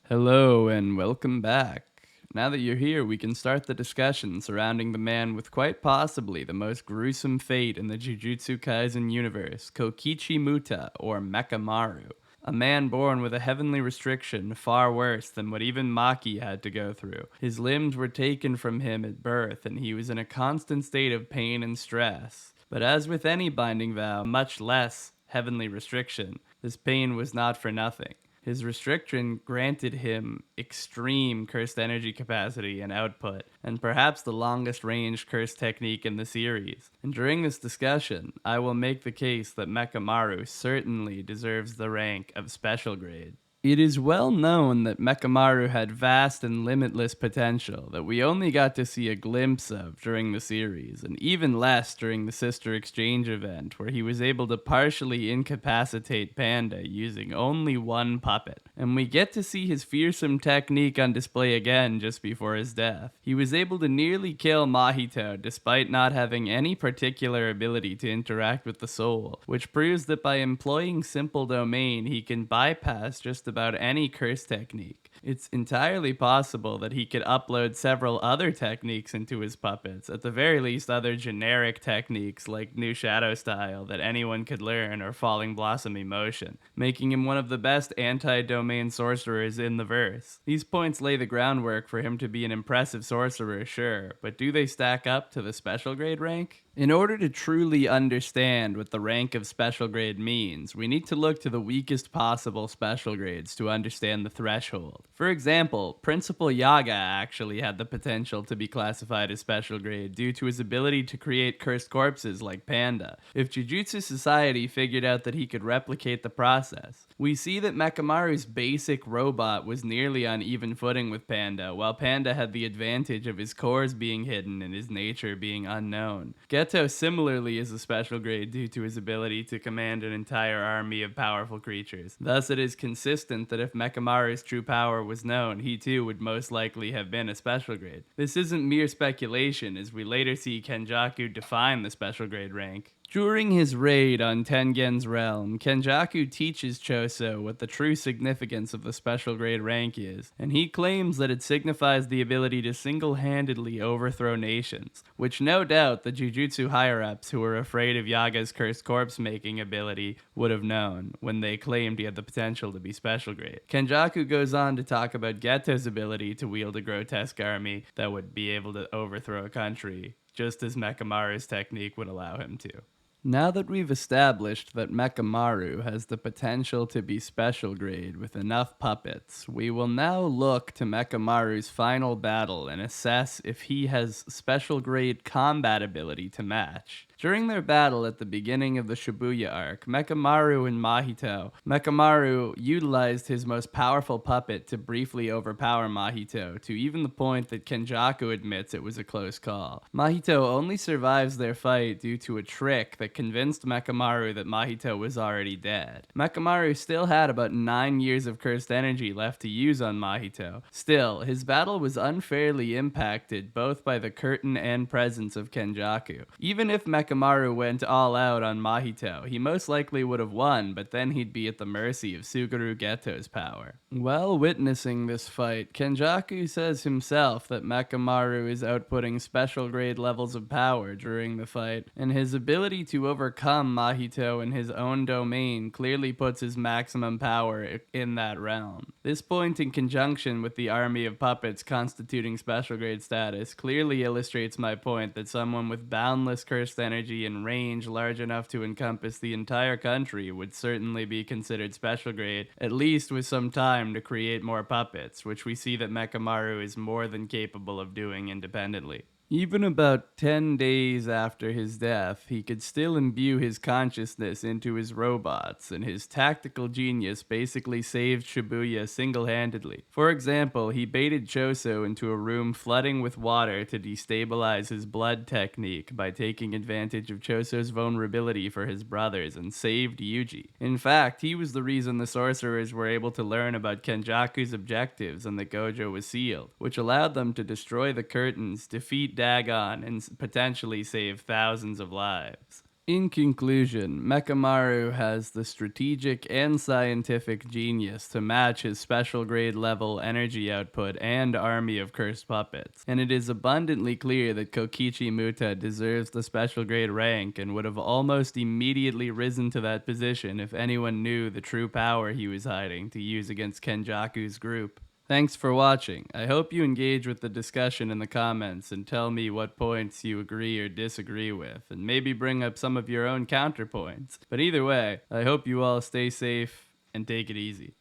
Hello and welcome back. Now that you're here, we can start the discussion surrounding the man with quite possibly the most gruesome fate in the Jujutsu Kaisen universe, Kokichi Muta, or Mechamaru. A man born with a heavenly restriction far worse than what even Maki had to go through. His limbs were taken from him at birth, and he was in a constant state of pain and stress. But as with any binding vow, much less heavenly restriction, this pain was not for nothing. His restriction granted him extreme cursed energy capacity and output, and perhaps the longest range curse technique in the series. And during this discussion, I will make the case that Mechamaru certainly deserves the rank of special grade. It is well known that Mechamaru had vast and limitless potential that we only got to see a glimpse of during the series, and even less during the Sister Exchange event, where he was able to partially incapacitate Panda using only one puppet. And we get to see his fearsome technique on display again just before his death. He was able to nearly kill Mahito despite not having any particular ability to interact with the soul, which proves that by employing simple domain, he can bypass just about any curse technique. It's entirely possible that he could upload several other techniques into his puppets, at the very least other generic techniques like New Shadow Style that anyone could learn or Falling Blossom Emotion, making him one of the best anti-domain sorcerers in the verse. These points lay the groundwork for him to be an impressive sorcerer, sure, but do they stack up to the special grade rank? In order to truly understand what the rank of special grade means, we need to look to the weakest possible special grades to understand the threshold. For example, Principal Yaga actually had the potential to be classified as special grade due to his ability to create cursed corpses like Panda, if Jujutsu Society figured out that he could replicate the process. We see that Mechamaru's basic robot was nearly on even footing with Panda, while Panda had the advantage of his cores being hidden and his nature being unknown. Geto similarly is a special grade due to his ability to command an entire army of powerful creatures. Thus, it is consistent that if Mechamaru's true power was known, he too would most likely have been a special grade. This isn't mere speculation, as we later see Kenjaku define the special grade rank. During his raid on Tengen's realm, Kenjaku teaches Choso what the true significance of the special grade rank is, and he claims that it signifies the ability to single-handedly overthrow nations, which no doubt the Jujutsu higher-ups who were afraid of Yaga's cursed corpse-making ability would have known when they claimed he had the potential to be special grade. Kenjaku goes on to talk about Geto's ability to wield a grotesque army that would be able to overthrow a country, just as Mechamaru's technique would allow him to. Now that we've established that Mechamaru has the potential to be special grade with enough puppets, we will now look to Mechamaru's final battle and assess if he has special grade combat ability to match. During their battle at the beginning of the Shibuya arc, Mechamaru and Mechamaru utilized his most powerful puppet to briefly overpower Mahito, to even the point that Kenjaku admits it was a close call. Mahito only survives their fight due to a trick that convinced Mechamaru that Mahito was already dead. Mechamaru still had about 9 years of cursed energy left to use on Mahito. Still, his battle was unfairly impacted both by the curtain and presence of Kenjaku. Even if Mechamaru went all out on Mahito, he most likely would have won, but then he'd be at the mercy of Suguru Geto's power. While witnessing this fight, Kenjaku says himself that Mechamaru is outputting special grade levels of power during the fight, and his ability to overcome Mahito in his own domain clearly puts his maximum power in that realm. This point, in conjunction with the army of puppets constituting special grade status, clearly illustrates my point that someone with boundless cursed energy and range large enough to encompass the entire country would certainly be considered special grade, at least with some time to create more puppets, which we see that Mechamaru is more than capable of doing independently. Even about 10 days after his death, he could still imbue his consciousness into his robots, and his tactical genius basically saved Shibuya single-handedly. For example, he baited Choso into a room flooding with water to destabilize his blood technique by taking advantage of Choso's vulnerability for his brothers, and saved Yuji. In fact, he was the reason the sorcerers were able to learn about Kenjaku's objectives and the Gojo was sealed, which allowed them to destroy the curtains, defeat Dagon, and potentially save thousands of lives. In conclusion, Mechamaru has the strategic and scientific genius to match his special grade level energy output and army of cursed puppets, and it is abundantly clear that Kokichi Muta deserves the special grade rank and would have almost immediately risen to that position if anyone knew the true power he was hiding to use against Kenjaku's group. Thanks for watching. I hope you engage with the discussion in the comments and tell me what points you agree or disagree with, and maybe bring up some of your own counterpoints. But either way, I hope you all stay safe and take it easy.